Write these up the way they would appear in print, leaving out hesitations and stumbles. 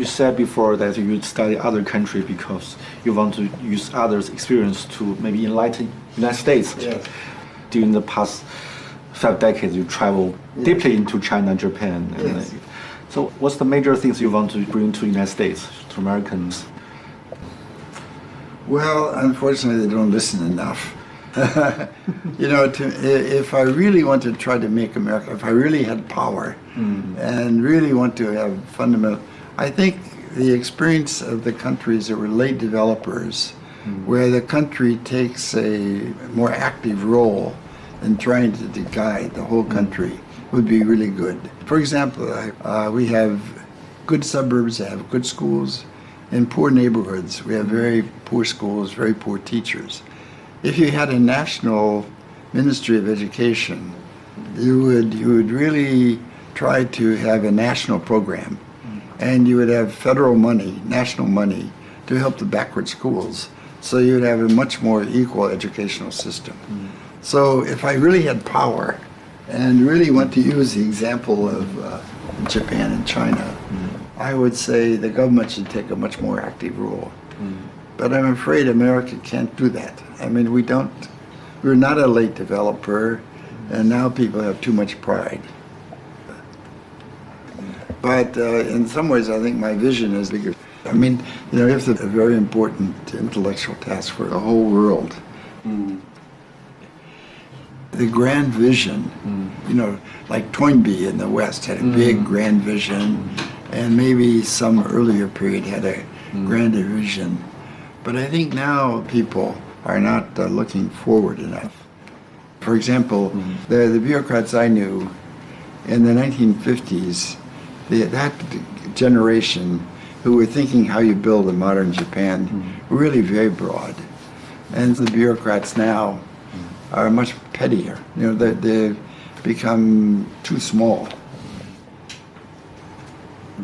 You said before that you study other countries because you want to use others' experience to maybe enlighten United States. Yes. During the past 5 decades, you travel deeply into China, Japan. And Yes. So what's the major things you want to bring to United States, to Americans? Well, unfortunately, they don't listen enough. You know, if I really want to try to make America, if I really had power and really want to have fundamental, I think the experience of the countries that were late developers, where the country takes a more active role in trying to guide the whole country, would be really good. For example, we have good suburbs that have good schools. In poor neighborhoods, we have very poor schools, very poor teachers. If you had a national Ministry of Education, you would really try to have a national program, and you would have federal money, national money, to help the backward schools. So you would have a much more equal educational system. So if I really had power and really want to use the example of Japan and China, I would say the government should take a much more active role. But I'm afraid America can't do that. I mean, we're not a late developer, and now people have too much pride. But in some ways, I think my vision is bigger. I mean, you know, it's a very important intellectual task for the whole world. The grand vision, you know, like Toynbee in the West had a big grand vision, and maybe some earlier period had a grander vision. But I think now people are not looking forward enough. For example, the bureaucrats I knew in the 1950s, that generation who were thinking how you build a modern Japan were really very broad. And the bureaucrats now are much pettier. You know, they've become too small.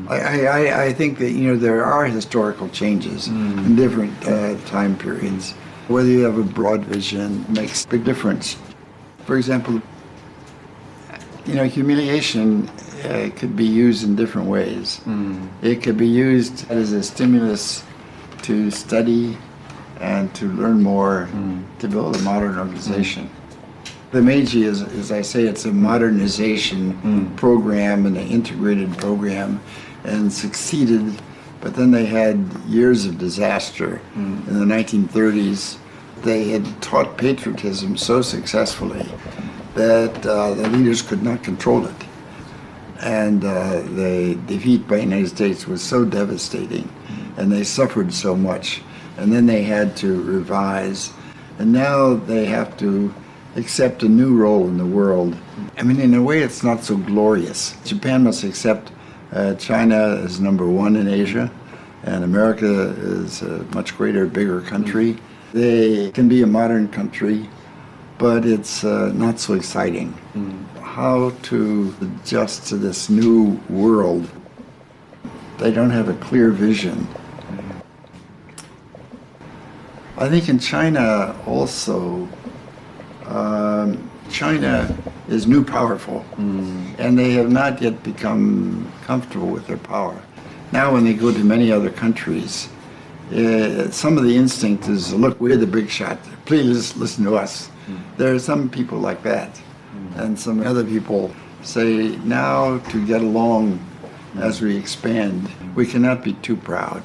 I think that, you know, there are historical changes in different time periods. Whether you have a broad vision makes a big difference. For example, you know, humiliation could be used in different ways. It could be used as a stimulus to study and to learn more, to build a modern organization. The Meiji is, as I say, it's a modernization program and an integrated program, and succeeded, but then they had years of disaster. In the 1930s, they had taught patriotism so successfully that the leaders could not control it. And the defeat by the United States was so devastating, and they suffered so much. And then they had to revise, and now they have to accept a new role in the world. I mean, in a way, it's not so glorious. Japan must accept China as number one in Asia, and America is a much greater, bigger country. They can be a modern country, but it's not so exciting. How to adjust to this new world? They don't have a clear vision. I think in China also, China is new powerful, and they have not yet become comfortable with their power. Now when they go to many other countries, some of the instinct is, look, we're the big shot, please listen to us. There are some people like that, and some other people say, now to get along as we expand, we cannot be too proud.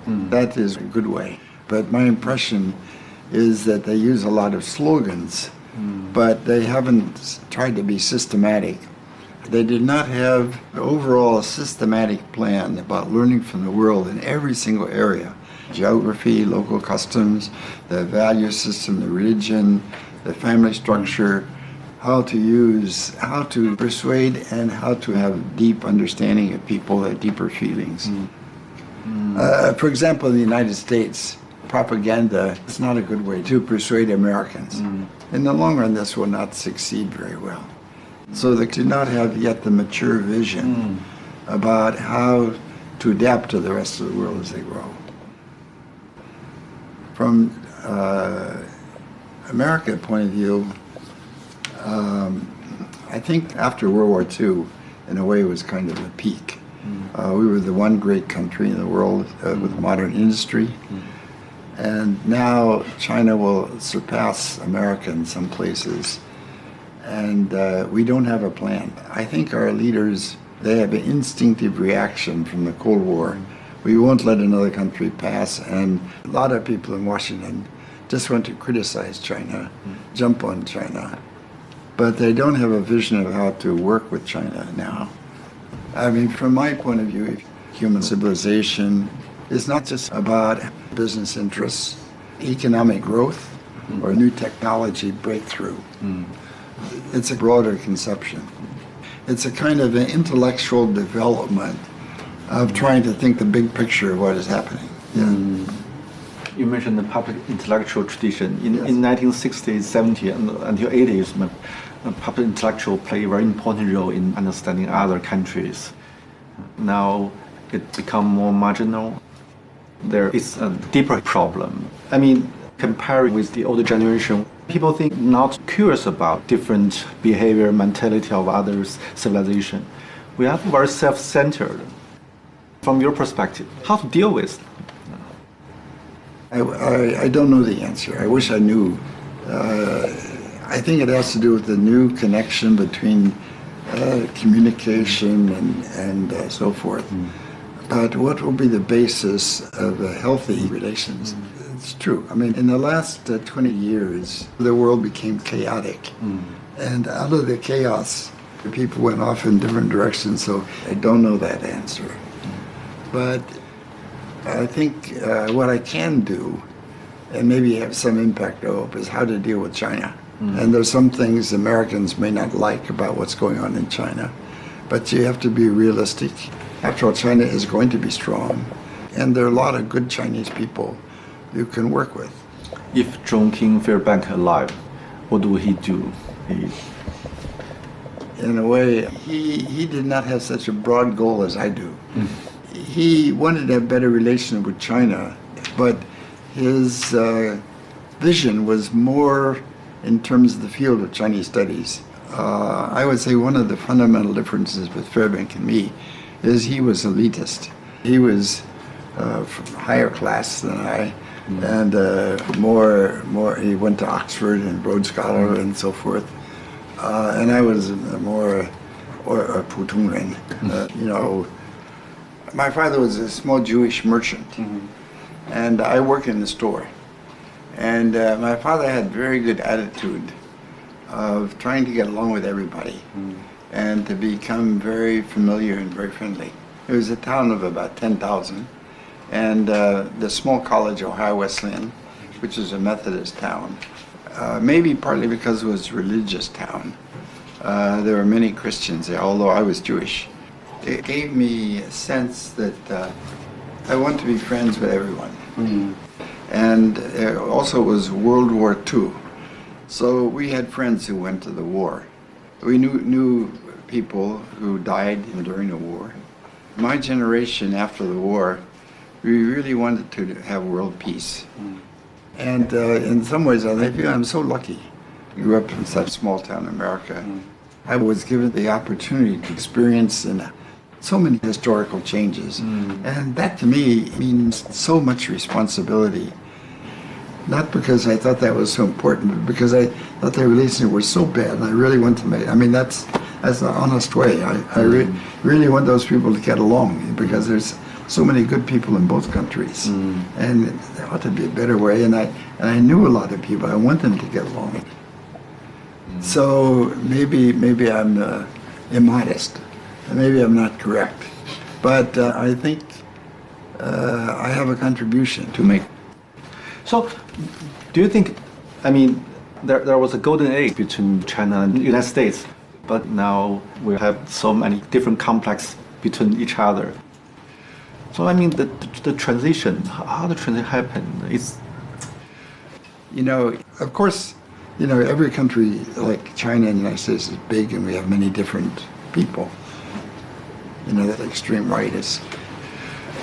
That is a good way. But my impression is that they use a lot of slogans, but they haven't tried to be systematic. They did not have an overall systematic plan about learning from the world in every single area. Geography, local customs, the value system, the religion, the family structure, how to persuade, and how to have deep understanding of people, their deeper feelings. For example, in the United States, propaganda is not a good way to persuade Americans. In the long run, this will not succeed very well. So they do not have yet the mature vision about how to adapt to the rest of the world as they grow. From America's point of view, I think after World War II, in a way, it was kind of a peak. We were the one great country in the world with modern industry. And now China will surpass America in some places. And we don't have a plan. I think our leaders, they have an instinctive reaction from the Cold War. We won't let another country pass. And a lot of people in Washington just want to criticize China, jump on China. But they don't have a vision of how to work with China now. I mean, from my point of view, human civilization is not just about business interests, economic growth, or new technology breakthrough. It's a broader conception. It's a kind of an intellectual development of trying to think the big picture of what is happening. You mentioned the public intellectual tradition. In 1960s, 70s, and until 80s, public intellectual play a very important role in understanding other countries. Now it become more marginal. There is a deeper problem. I mean, comparing with the older generation, people think not curious about different behavior, mentality of others' civilization. We are very self-centered. From your perspective, how to deal with? I don't know the answer. I wish I knew. I think it has to do with the new connection between communication and so forth. But what will be the basis of healthy relations? It's true. I mean, in the last 20 years, the world became chaotic. And out of the chaos, people went off in different directions, so I don't know that answer. But I think what I can do, and maybe have some impact, I hope, is how to deal with China. And there's some things Americans may not like about what's going on in China, but you have to be realistic. After all, China is going to be strong, and there are a lot of good Chinese people you can work with. If Zhongqing Fairbank alive, what would he do? In a way, he did not have such a broad goal as I do. He wanted to have better relations with China, but his vision was more in terms of the field of Chinese studies. I would say one of the fundamental differences with Fairbank and me is he was elitist. He was from higher class than I, and more. He went to Oxford and Rhodes Scholar and so forth, and I was more a 普通人. You know, my father was a small Jewish merchant, and I worked in the store. And my father had very good attitude of trying to get along with everybody and to become very familiar and very friendly. It was a town of about 10,000, and the small college, Ohio Wesleyan, which is a Methodist town, maybe partly because it was a religious town. There were many Christians there, although I was Jewish. It gave me a sense that I want to be friends with everyone. And also it was World War II. So we had friends who went to the war. We knew people who died during the war. My generation after the war, we really wanted to have world peace. And in some ways I feel I'm so lucky. I grew up in such small town America. I was given the opportunity to experience so many historical changes. And that to me means so much responsibility. Not because I thought that was so important, but because I thought the relations were so bad and I really want to make, I mean, that's the honest way. I really want those people to get along because there's so many good people in both countries. And there ought to be a better way. And I knew a lot of people. I want them to get along. So maybe I'm immodest. Maybe I'm not correct, but I think I have a contribution to make. So, do you think, I mean, there was a golden age between China and the United States, but now we have so many different complexes between each other. So, I mean, the transition, how the transition happened, is... You know, of course, you know, every country like China and the United States is big and we have many different people. You know, the extreme rightists,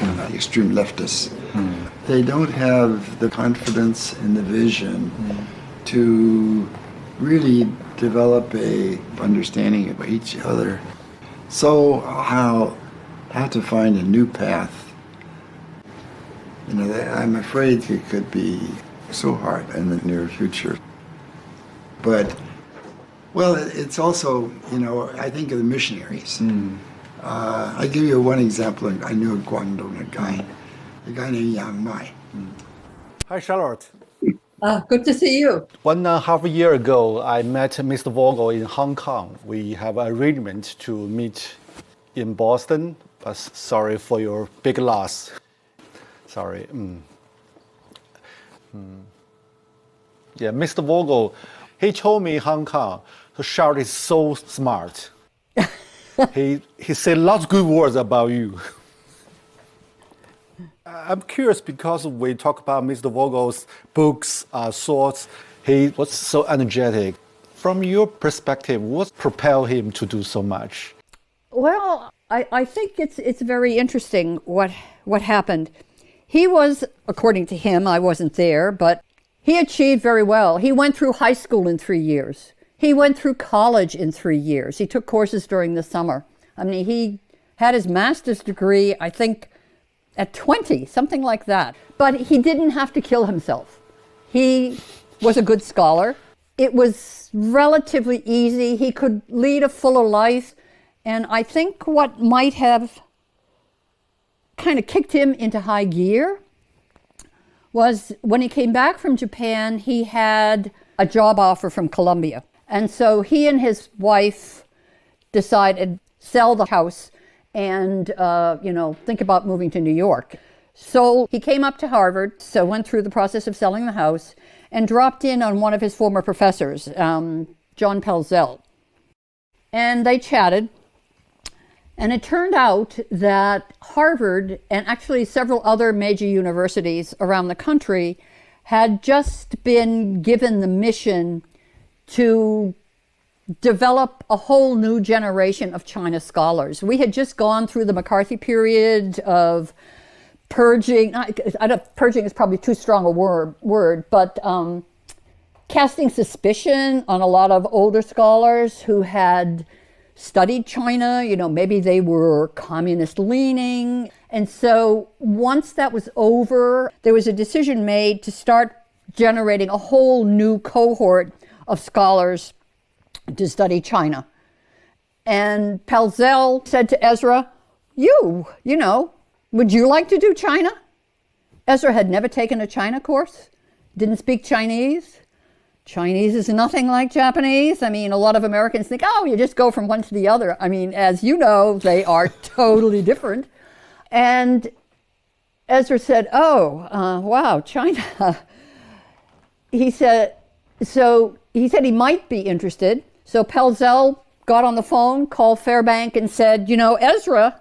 the extreme leftists. They don't have the confidence and the vision to really develop a understanding of each other. So how have to find a new path. I'm afraid it could be so hard in the near future. But, well, it's also, I think of the missionaries. I'll give you one example. I knew a Guangdong guy named Yang Mai. Hi, Charlotte. Good to see you. 1.5 years ago, I met Mr. Vogel in Hong Kong. We have an arrangement to meet in Boston. But sorry for your big loss. Sorry. Yeah, Mr. Vogel, he told me Hong Kong, Charlotte is so smart. He said lots of good words about you. I'm curious because we talk about Mr. Vogel's books, thoughts. He was so energetic. From your perspective, what propelled him to do so much? Well, I think it's very interesting what happened. He was, according to him, I wasn't there, but he achieved very well. He went through high school in 3 years. He went through college in 3 years. He took courses during the summer. I mean, he had his master's degree, I think, at 20, something like that. But he didn't have to kill himself. He was a good scholar. It was relatively easy. He could lead a fuller life. And I think what might have kind of kicked him into high gear was when he came back from Japan, he had a job offer from Columbia. And so he and his wife decided sell the house and, think about moving to New York. So he came up to Harvard, so went through the process of selling the house and dropped in on one of his former professors, John Pelzel. And they chatted. And it turned out that Harvard and actually several other major universities around the country had just been given the mission to develop a whole new generation of China scholars. We had just gone through the McCarthy period of purging. Purging is probably too strong a word, but casting suspicion on a lot of older scholars who had studied China, maybe they were communist leaning. And so once that was over, there was a decision made to start generating a whole new cohort of scholars to study China. And Pelzel said to Ezra, would you like to do China? Ezra had never taken a China course, didn't speak Chinese. Chinese is nothing like Japanese. I mean, a lot of Americans think, you just go from one to the other. I mean, as you know, they are totally different. And Ezra said, wow, China. He said he might be interested. So Pelzel got on the phone, called Fairbank and said, Ezra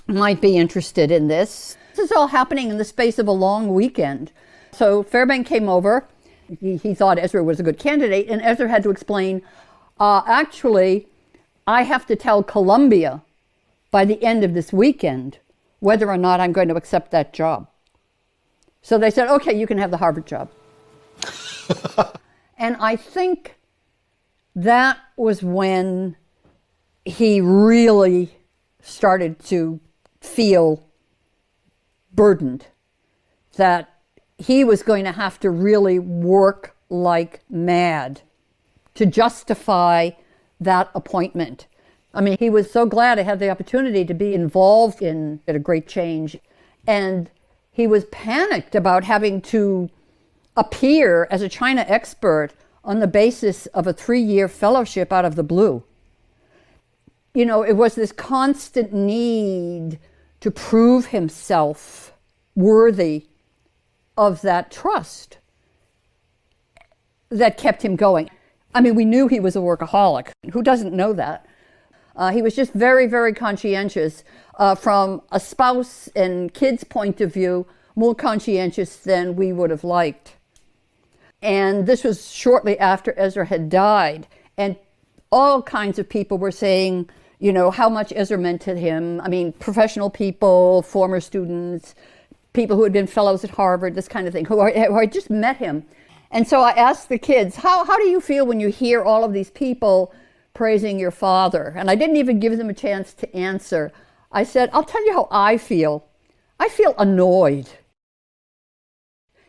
might be interested in this. This is all happening in the space of a long weekend. So Fairbank came over. He thought Ezra was a good candidate, and Ezra had to explain, actually, I have to tell Columbia by the end of this weekend whether or not I'm going to accept that job. So they said, okay, you can have the Harvard job. And I think that was when he really started to feel burdened, that he was going to have to really work like mad to justify that appointment. I mean, he was so glad to have the opportunity to be involved in a great change. And he was panicked about having to appear as a China expert on the basis of a 3-year fellowship out of the blue. It was this constant need to prove himself worthy of that trust that kept him going. I mean, we knew he was a workaholic. Who doesn't know that? He was just very, very conscientious from a spouse and kids' point of view, more conscientious than we would have liked. And this was shortly after Ezra had died. And all kinds of people were saying, how much Ezra meant to him. I mean, professional people, former students, people who had been fellows at Harvard, this kind of thing, who had just met him. And so I asked the kids, how do you feel when you hear all of these people praising your father? And I didn't even give them a chance to answer. I said, I'll tell you how I feel. I feel annoyed.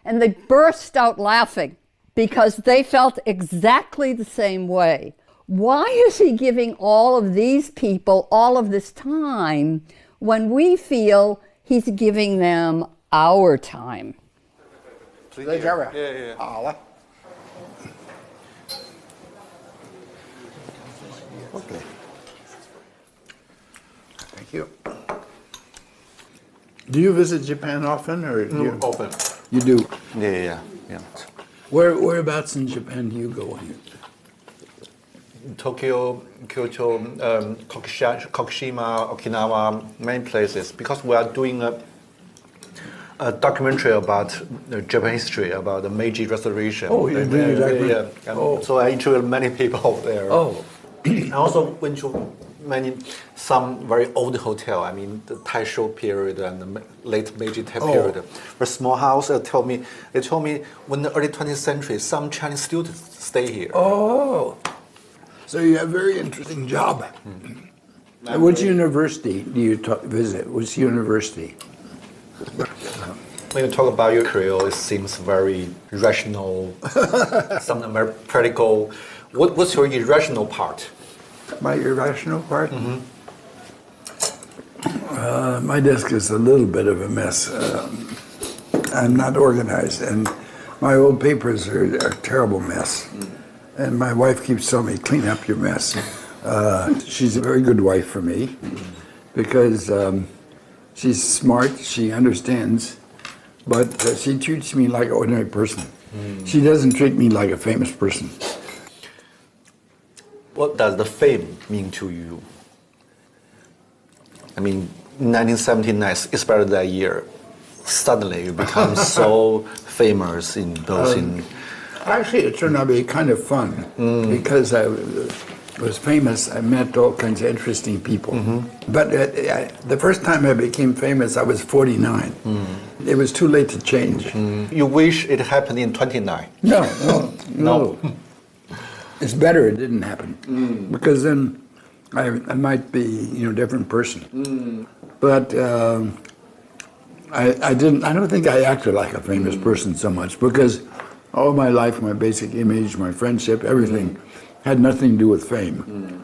And they burst out laughing because they felt exactly the same way. Why is he giving all of these people all of this time when we feel he's giving them our time? Yeah. 好了。Okay. Thank you. Do you visit Japan often, or do you? Often. You do. Yeah. Whereabouts in Japan do you go? Tokyo, Kyoto, Kokushima, Okinawa, many places. Because we are doing a documentary about Japan history, about the Meiji Restoration. Oh, you're doing a documentary? Yeah. So I interviewed many people there. Oh. I also went to some very old hotel. I mean, the Taisho period and the late Meiji period. A small house. They told me when the early 20th century, some Chinese students stay here. Oh. So you have a very interesting job. Which university do you visit? Which university? When you talk about your career, it seems very rational, something very practical. What's your irrational part? My irrational part? My desk is a little bit of a mess. I'm not organized, and my old papers are a terrible mess. And my wife keeps telling me, clean up your mess. She's a very good wife for me because she's smart, she understands, but she treats me like an ordinary person. She doesn't treat me like a famous person. What does the fame mean to you? I mean, 1979, especially that year, suddenly you become so famous in those Actually, it turned out to be kind of fun because I was famous. I met all kinds of interesting people. But the first time I became famous, I was 49. It was too late to change. You wish it happened in 29? No. It's better it didn't happen because then I might be a different person. But I don't think I acted like a famous person so much because all my life, my basic image, my friendship, everything had nothing to do with fame.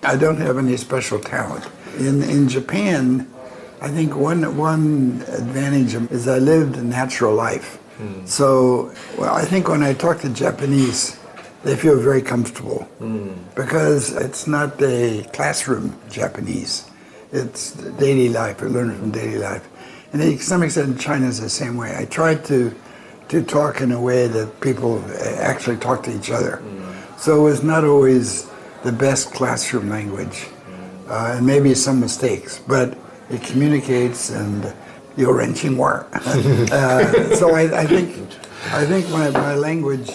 I don't have any special talent. In Japan, I think one advantage is I lived a natural life. So I think when I talk to Japanese, they feel very comfortable because it's not a classroom Japanese. It's daily life. I learn from daily life. And to some extent, China is the same way. I tried to talk in a way that people actually talk to each other. So it was not always the best classroom language, and maybe some mistakes, but it communicates and you're wrenching work. So I think my language,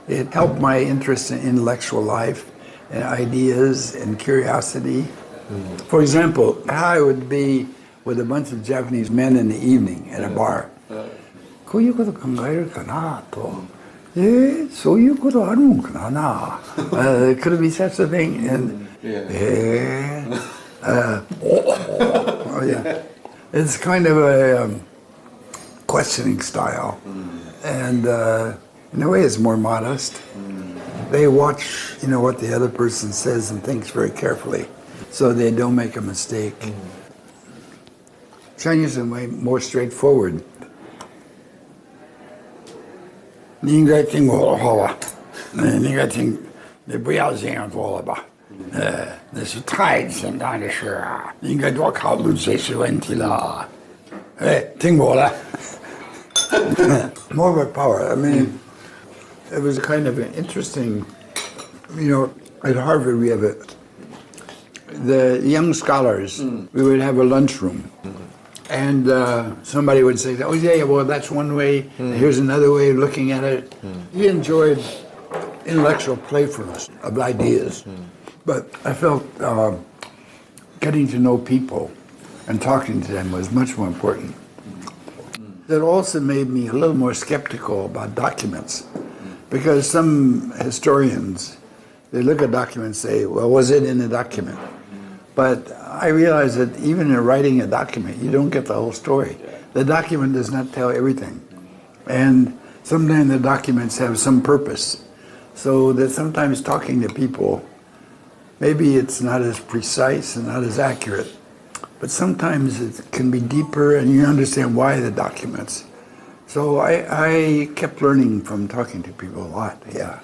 it helped my interest in intellectual life and ideas and curiosity. For example, how I would be with a bunch of Japanese men in the evening at a bar. こういうこと考えるかなと。そういうことあるんかな。Could it be such a thing? And, oh yeah. It's kind of a questioning style. And in a way it's more modest. They watch, what the other person says and thinks very carefully so they don't make a mistake. Chinese are way more straightforward. 你应该听我的话吧，你应该听，你不要这样做了吧，那是太简单的事啊，你应该多考虑这些问题了，听我的。More of a power. I mean, it was kind of an interesting, at Harvard we have the young scholars, we would have a lunchroom. And somebody would say, oh yeah, well that's one way, here's another way of looking at it. He enjoyed intellectual playfulness of ideas. But I felt getting to know people and talking to them was much more important. That also made me a little more skeptical about documents. Because some historians, they look at documents and say, well, was it in the document? But I realize that even in writing a document, you don't get the whole story. The document does not tell everything. And sometimes the documents have some purpose. So that sometimes talking to people, maybe it's not as precise and not as accurate, but sometimes it can be deeper and you understand why the documents. So I kept learning from talking to people a lot, yeah.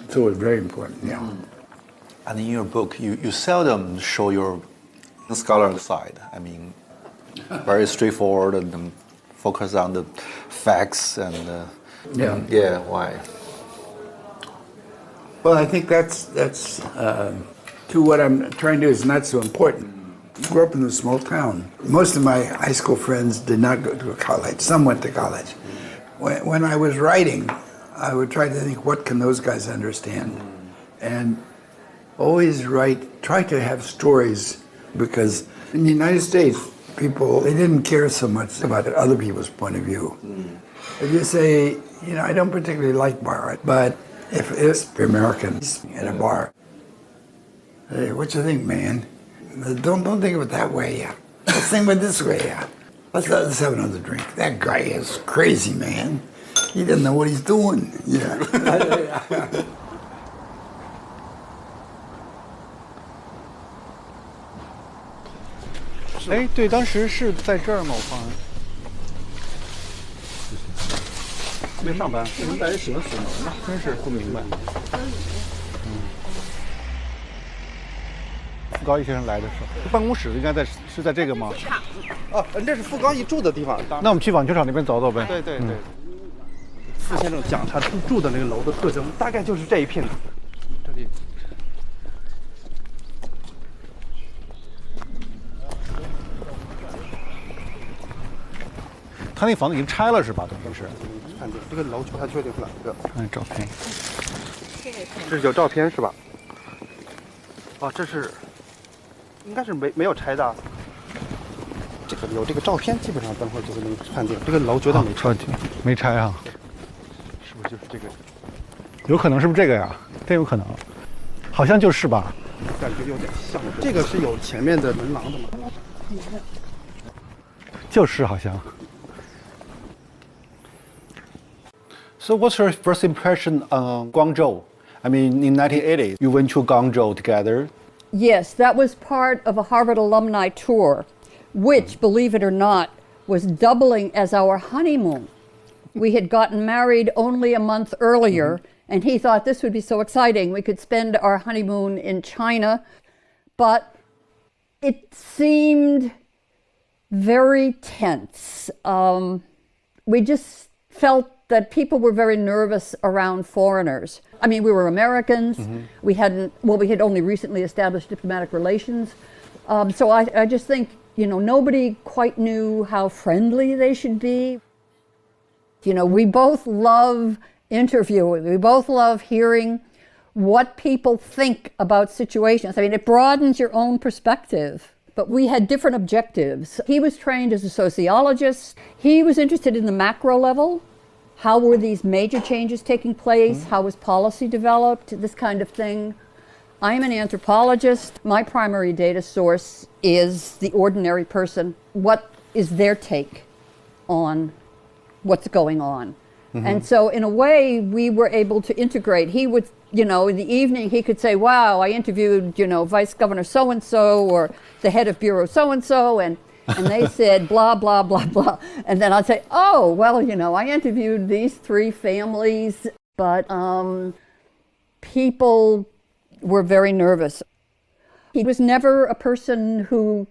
So it's very important, yeah. And in your book, you seldom show your scholar side. I mean, very straightforward and focus on the facts and yeah, why? Well, I think that's to what I'm trying to do is not so important. I grew up in a small town. Most of my high school friends did not go to college. Some went to college. When I was writing, I would try to think, what can those guys understand? And always try to have stories, because in the United States, people, they didn't care so much about other people's point of view. If you say, I don't particularly like bar art, but if it's Americans at a bar, hey, what you think, man? Don't think of it that way, yeah. Let's think of it this way, yeah. Let's have another drink. That guy is crazy, man. He doesn't know what he's doing. Yeah. 哎，对，当时是在这儿吗？我放。没上班，为什么带人喜欢锁门呢？真是不明白。傅高义先生来的时候，办公室应该是在这个吗？哦，这是傅高义住的地方。那我们去网球场那边走走呗。对。傅先生讲他住的那个楼的特征，大概就是这一片。这里。他那房子已经拆了是吧？等于是。看这个楼，他确定是哪一个？看照片。这是有照片是吧？哦，这是，应该是没有拆的。这个有这个照片，基本上等会儿就能判定这个楼绝对没拆。没拆啊？是不是就是这个？有可能是不是这个呀？真有可能，好像就是吧？感觉有点像。这个是有前面的门廊的吗？就是好像。So what's your first impression on Guangzhou? I mean, in 1980s, you went to Guangzhou together. Yes, that was part of a Harvard alumni tour, which, believe it or not, was doubling as our honeymoon. We had gotten married only a month earlier, and he thought this would be so exciting. We could spend our honeymoon in China, but it seemed very tense. We just felt that people were very nervous around foreigners. I mean, we were Americans. We had only recently established diplomatic relations. So I just think, nobody quite knew how friendly they should be. We both love interviewing. We both love hearing what people think about situations. I mean, it broadens your own perspective. But we had different objectives. He was trained as a sociologist. He was interested in the macro level. How were these major changes taking place? How was policy developed? This kind of thing. I'm an anthropologist. My primary data source is the ordinary person. What is their take on what's going on? And so in a way, we were able to integrate. He would, in the evening, he could say, wow, I interviewed, Vice Governor so-and-so or the head of Bureau so-and-so, and they said blah, blah, blah, blah. And then I'd say, oh, well, I interviewed these 3 families, but people were very nervous. He was never a person who,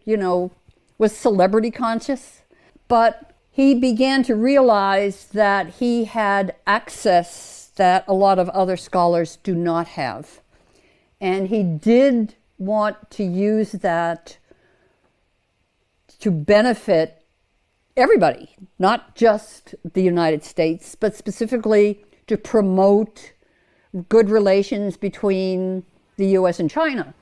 was celebrity conscious, but he began to realize that he had access that a lot of other scholars do not have. And he did want to use that to benefit everybody, not just the United States, but specifically to promote good relations between the US and China.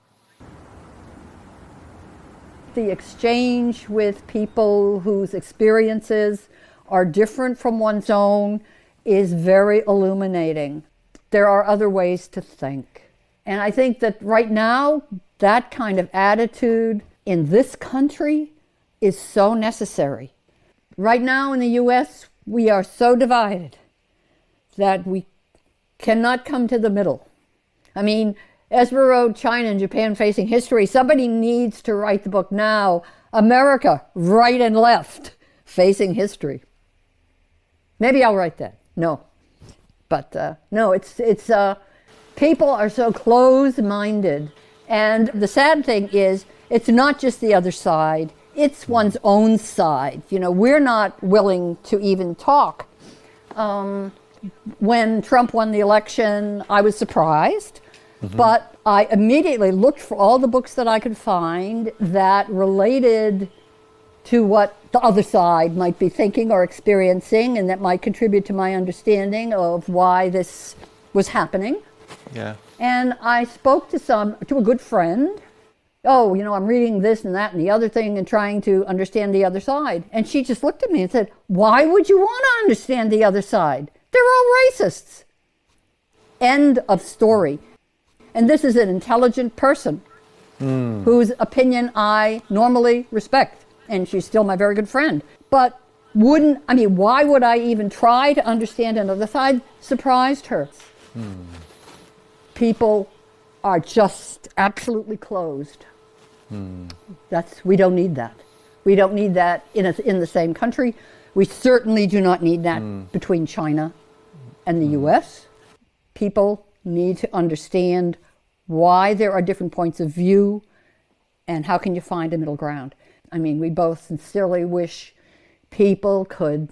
The exchange with people whose experiences are different from one's own is very illuminating. There are other ways to think. And I think that right now, that kind of attitude in this country is so necessary. Right now in the US, we are so divided that we cannot come to the middle. I mean, Esmer wrote China and Japan Facing History. Somebody needs to write the book now. America, right and left, facing history. Maybe I'll write that. No. But no, it's people are so close-minded. And the sad thing is, it's not just the other side, it's one's own side. You know, we're not willing to even talk. When Trump won the election, I was surprised, but I immediately looked for all the books that I could find that related to what the other side might be thinking or experiencing, and that might contribute to my understanding of why this was happening. Yeah. And I spoke to a good friend. Oh, you know, I'm reading this and that and the other thing and trying to understand the other side. And she just looked at me and said, why would you want to understand the other side? They're all racists. End of story. And this is an intelligent person whose opinion I normally respect. And she's still my very good friend. But why would I even try to understand another side? Surprised her. People are just absolutely closed. We don't need that. We don't need that in the same country. We certainly do not need that between China and the US. People need to understand why there are different points of view and how can you find a middle ground. I mean, we both sincerely wish people could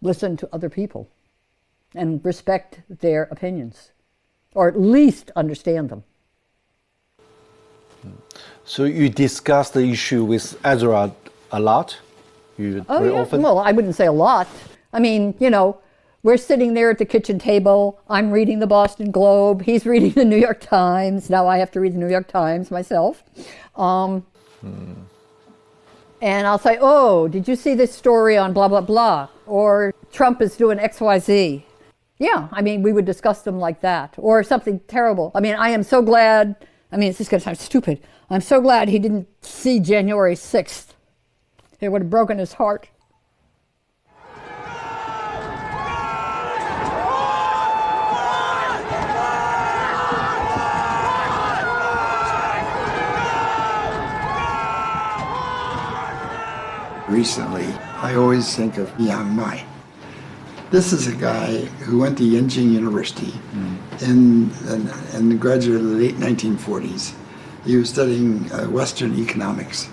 listen to other people and respect their opinions, or at least understand them. So you discuss the issue with Ezra a lot? Very often? Well, I wouldn't say a lot. I mean, you know, we're sitting there at the kitchen table. I'm reading the Boston Globe. He's reading the New York Times. Now I have to read the New York Times myself. And I'll say, oh, did you see this story on blah, blah, blah? Or Trump is doing X, Y, Z. Yeah, I mean, we would discuss them like that. Or something terrible. I mean, I am so glad, it's just going to sound stupid. I'm so glad he didn't see January 6th. It would have broken his heart. Recently, I always think of Yang Mai. This is a guy who went to Yenching University and graduated in the late 1940s. He was studying Western economics,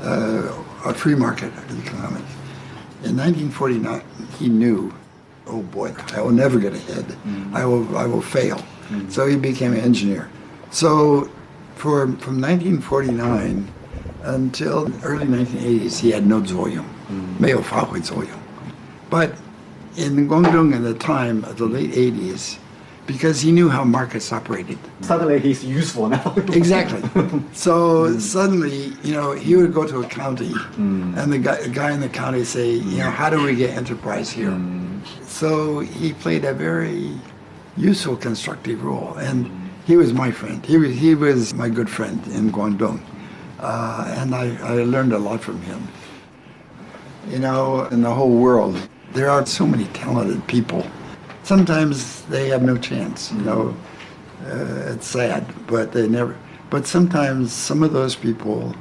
a free market economics. In 1949, he knew, oh boy, I will never get ahead. I will fail. So he became an engineer. So from 1949 until early 1980s, he had no 作用，没有发挥作用. But in Guangdong at the time of the late 80s, because he knew how markets operated. Suddenly he's useful now. Exactly. So suddenly, you know, he would go to a county and the guy in the county say, you know, how do we get enterprise here? So he played a very useful, constructive role. And he was my friend. He was my good friend in Guangdong. And I learned a lot from him. You know, in the whole world, there are so many talented people. Sometimes they have no chance, you know. It's sad, but they never. But sometimes some of those people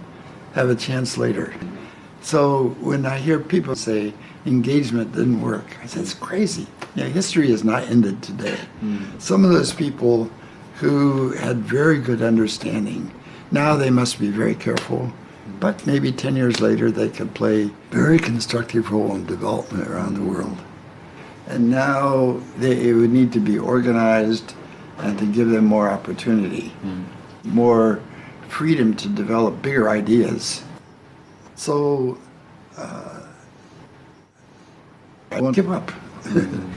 have a chance later. So when I hear people say engagement didn't work, I say it's crazy. Yeah, history is not ended today. Some of those people who had very good understanding, now they must be very careful. But maybe 10 years later, they could play a very constructive role in development around the world. And now it would need to be organized and to give them more opportunity, more freedom to develop bigger ideas. So I won't give up.